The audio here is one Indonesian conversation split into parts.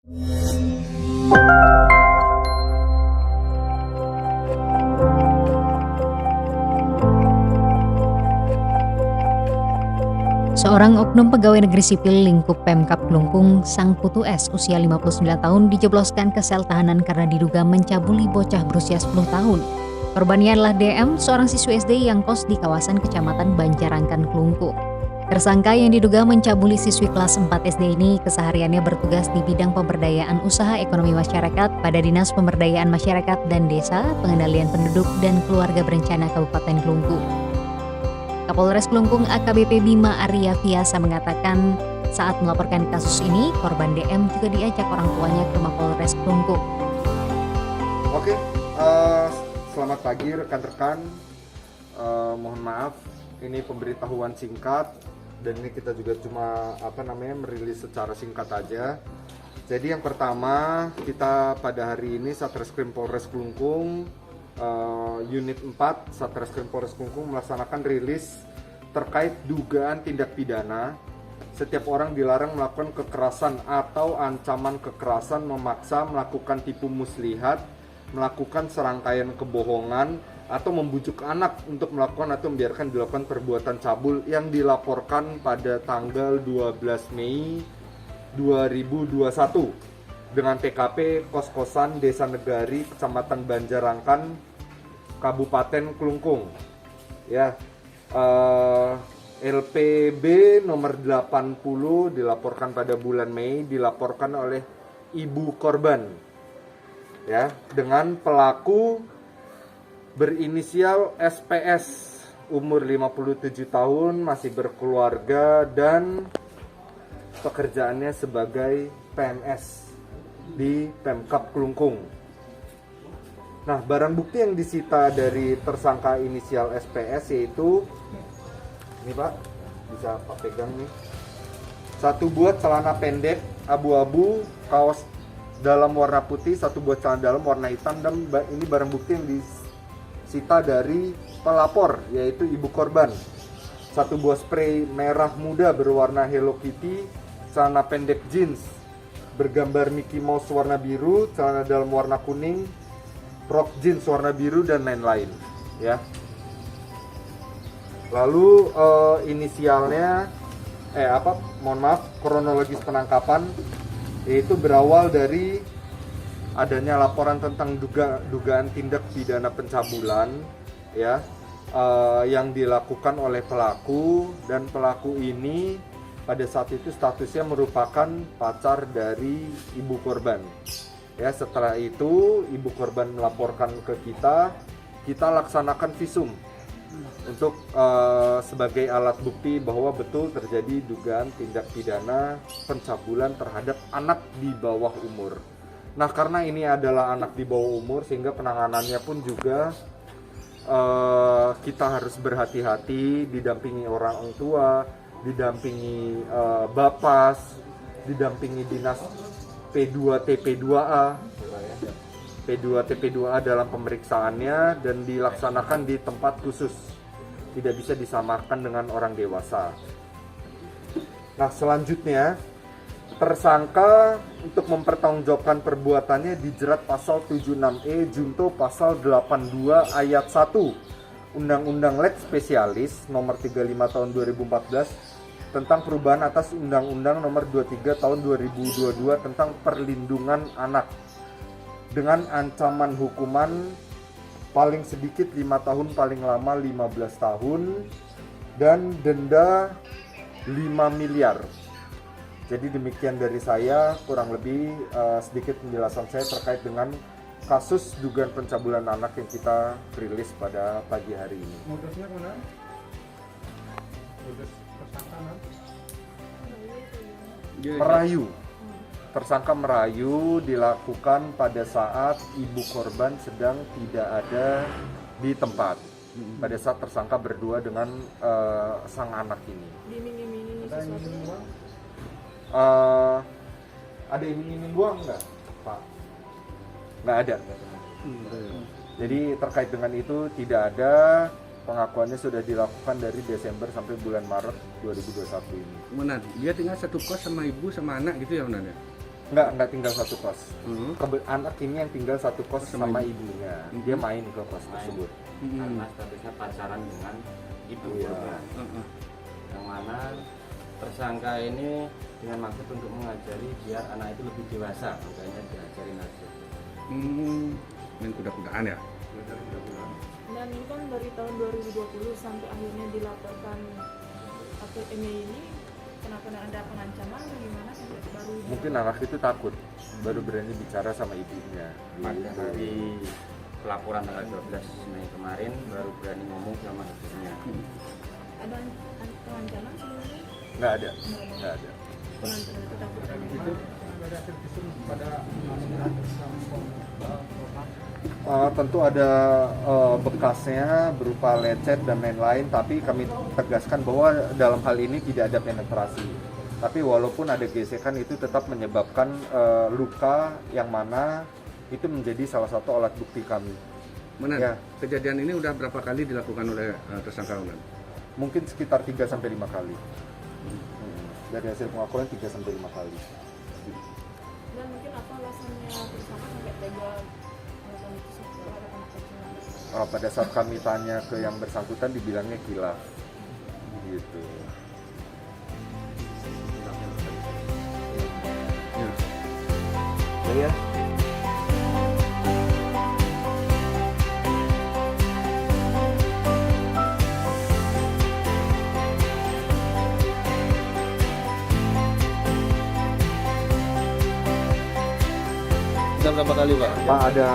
Seorang oknum pegawai negeri sipil lingkup Pemkab Klungkung, Sang Putu S, usia 59 tahun, dijebloskan ke sel tahanan karena diduga mencabuli bocah berusia 10 tahun. Korbannya adalah DM, seorang siswi SD yang kos di kawasan Kecamatan Banjarangkan, Klungkung. Tersangka yang diduga mencabuli siswi kelas 4 SD ini kesehariannya bertugas di bidang pemberdayaan usaha ekonomi masyarakat pada Dinas Pemberdayaan Masyarakat dan Desa, Pengendalian Penduduk dan Keluarga Berencana Kabupaten Klungkung. Kapolres Klungkung AKBP Bima Arya Fiasa mengatakan saat melaporkan kasus ini, korban DM juga diajak orang tuanya ke Mapolres Klungkung. Oke, selamat pagi rekan-rekan. Mohon maaf, ini pemberitahuan singkat dan ini kita juga cuma merilis secara singkat aja. Jadi yang pertama, kita pada hari ini Satreskrim Polres Klungkung Unit 4 Satreskrim Polres Klungkung melaksanakan rilis terkait dugaan tindak pidana. Setiap orang dilarang melakukan kekerasan atau ancaman kekerasan, memaksa, melakukan tipu muslihat, melakukan serangkaian kebohongan, atau membujuk anak untuk melakukan atau membiarkan dilakukan perbuatan cabul yang dilaporkan pada tanggal 12 Mei 2021 dengan TKP kos-kosan Desa Negari, Kecamatan Banjarangkan, Kabupaten Klungkung. Ya, LPB nomor 80 dilaporkan pada bulan Mei, dilaporkan oleh ibu korban. Ya, dengan pelaku berinisial SPS, umur 57 tahun, masih berkeluarga dan pekerjaannya sebagai PNS di Pemkab Klungkung. Nah, barang bukti yang disita dari tersangka inisial SPS yaitu ini Pak, bisa Pak pegang nih. 1 buah celana pendek abu-abu, kaos dalam warna putih, 1 buah celana dalam warna hitam, dan ini barang bukti yang disita dari pelapor yaitu ibu korban. 1 buah spray merah muda berwarna Hello Kitty, celana pendek jeans bergambar Mickey Mouse warna biru, celana dalam warna kuning, rok jeans warna biru, dan lain-lain ya. Lalu inisialnya kronologis penangkapan yaitu berawal dari adanya laporan tentang dugaan tindak pidana pencabulan ya, yang dilakukan oleh pelaku, dan pelaku ini pada saat itu statusnya merupakan pacar dari ibu korban. Ya, setelah itu ibu korban melaporkan ke kita laksanakan visum untuk sebagai alat bukti bahwa betul terjadi dugaan tindak pidana pencabulan terhadap anak di bawah umur. Nah, karena ini adalah anak di bawah umur sehingga penanganannya pun juga kita harus berhati-hati, didampingi orang tua, didampingi Bapas, didampingi dinas P2TP2A dalam pemeriksaannya, dan dilaksanakan di tempat khusus, tidak bisa disamakan dengan orang dewasa. Nah, selanjutnya tersangka untuk mempertanggungjawabkan perbuatannya dijerat pasal 76E junto pasal 82 ayat 1 Undang-Undang Lex Spesialis nomor 35 tahun 2014 tentang perubahan atas Undang-Undang nomor 23 tahun 2022 tentang perlindungan anak, dengan ancaman hukuman paling sedikit 5 tahun, paling lama 15 tahun, dan denda 5 miliar. Jadi demikian dari saya, kurang lebih sedikit penjelasan saya terkait dengan kasus dugaan pencabulan anak yang kita rilis pada pagi hari ini. Modusnya mana? Modus tersangka mana? Merayu. Tersangka merayu dilakukan pada saat ibu korban sedang tidak ada di tempat. Pada saat tersangka berdua dengan sang anak ini. Ada iming-iming uang? Ada iming-iming uang nggak, Pak? Nggak ada. Jadi terkait dengan itu tidak ada. Pengakuannya sudah dilakukan dari Desember sampai bulan Maret 2021 ini. Mana? Dia tinggal satu kos sama ibu sama anak gitu ya, Mana? Nggak tinggal satu kos. Hmm. Anak ini yang tinggal satu kos Sama sama ibu. ibunya. Dia main ke kos tersebut. Karena statusnya pacaran dengan ibu Iya. korban. Yang mana tersangka ini dengan maksud untuk mengajari biar anak itu lebih dewasa, makanya diajarin aja. Main kuda-kudaan ya. Dan ini kan dari tahun 2020 sampai akhirnya dilaporkan APME ini, kenapa ada pengancaman atau gimana sampai baru Mungkin anak itu takut, baru berani bicara sama ibunya. Pada hari pelaporan tanggal 12 Mei kemarin baru berani ngomong sama ibunya. ada pengancaman sebenarnya? Nggak ada. Pengancaman itu takut Tentu ada bekasnya berupa lecet dan lain-lain, tapi kami tegaskan bahwa dalam hal ini tidak ada penetrasi. Tapi walaupun ada gesekan itu tetap menyebabkan luka yang mana itu menjadi salah satu alat bukti kami. Mana? Ya. Kejadian ini udah berapa kali dilakukan oleh tersangka Unan? Mungkin sekitar 3-5 kali. Dari hasil pengakuan 3-5 kali. dan mungkin apa alasannya tersangka sampai tega melakukan itu terhadap anak kecil? Pada saat kami tanya ke yang bersangkutan dibilangnya gila. Gitu. Ya. Sudah berapa kali Pak? Pak, ada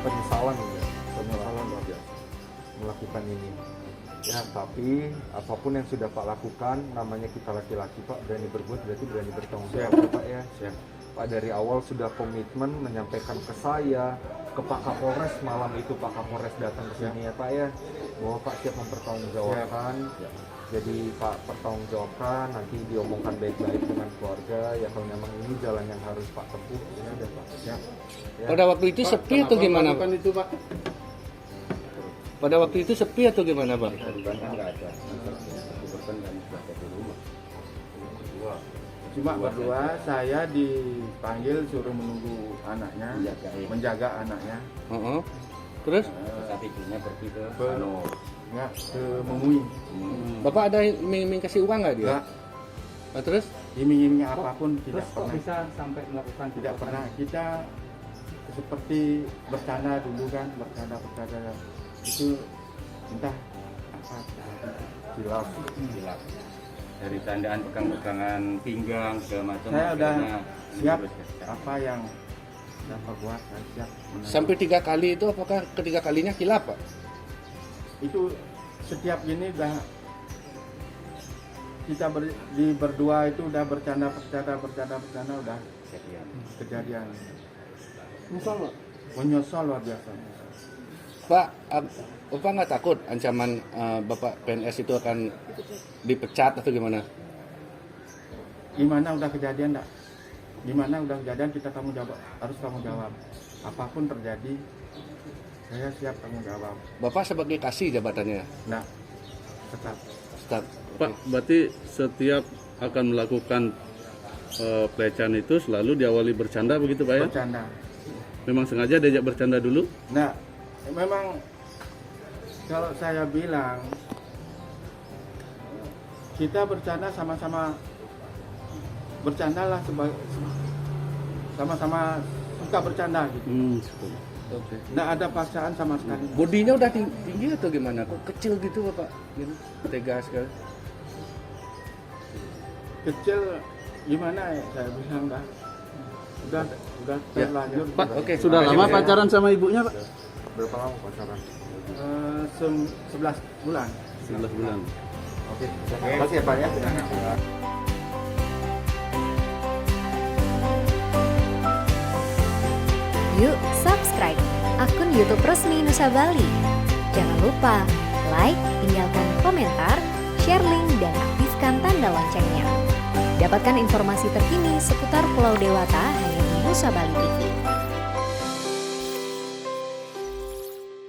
penyesalan luar biasa melakukan ini. Ya, tapi apapun yang sudah Pak lakukan, namanya kita laki-laki Pak, berani berbuat berarti berani bertanggung jawab ya, Pak ya. Siap. Pak dari awal sudah komitmen menyampaikan ke saya, ke Pak Kapolres, malam itu Pak Kapolres datang ke sini ya Pak ya, bahwa Pak siap mempertanggungjawabkan. Jadi Pak pertanggungjawabkan, nanti diomongkan baik-baik dengan keluarga. Ya kalau memang ini jalan yang harus Pak tempuh, ini ada Pak. Ya. Pada waktu itu sepi atau gimana Pak? Itu Pak. Pada waktu itu sepi atau gimana Pak? Korban kan nggak ada. Korban kan sudah ada di rumah. Cuma berdua saya dipanggil suruh menunggu anaknya, menjaga anaknya, Terus? Saat ibunya pergi ke Ke- Sano. nggak ke Memui. Bapak ada iming-iming kasih uang nggak dia? Nggak Terus? iming-imingnya apapun tidak pernah. bisa sampai melakukan Tidak pernah. Kita seperti bercanda dulu kan, bercanda itu entah apa. Hilaf. Hilaf. Dari candaan pegang-pegangan pinggang segala macam. Saya udah akhirnya siap diteruskan. apa yang saya perbuat, saya siap. Sampai 3 kali itu apakah ketiga kalinya kilap Pak? Itu setiap gini udah kita berdua itu udah bercanda udah Kejadian. kejadian. Menyesal luar biasa. Pak, Bapak nggak takut ancaman Bapak PNS itu akan dipecat atau gimana? Gimana udah kejadian enggak? Gimana udah kejadian kita harus tanggung jawab. Apapun terjadi saya siap tanggung jawab. Bapak sebagai kasih jabatannya? Nah, tetap Staf. Pak, berarti setiap akan melakukan pelecehan itu selalu diawali bercanda begitu Pak ya? bercanda. Memang sengaja diajak bercanda dulu? Nah, memang kalau saya bilang kita bercanda sama-sama bercanda lah sama-sama suka bercanda gitu. Oke. Nggak ada paksaan sama sekali. Bodinya udah tinggi atau gimana? Kok kecil gitu Bapak? Gitu. Tega sekali. Kecil gimana ya saya bilang udah terlanjur. Pak, oke. Sudah lama pacaran sama ibunya Pak? Berapa lama pacaran? 11 bulan. 11 bulan. Oke. Terima kasih ya Pak ya. Yuk subscribe akun YouTube resmi Nusa Bali. Jangan lupa like, tinggalkan komentar, share link, dan aktifkan tanda loncengnya. Dapatkan informasi terkini seputar Pulau Dewata hanya di Nusa Bali TV.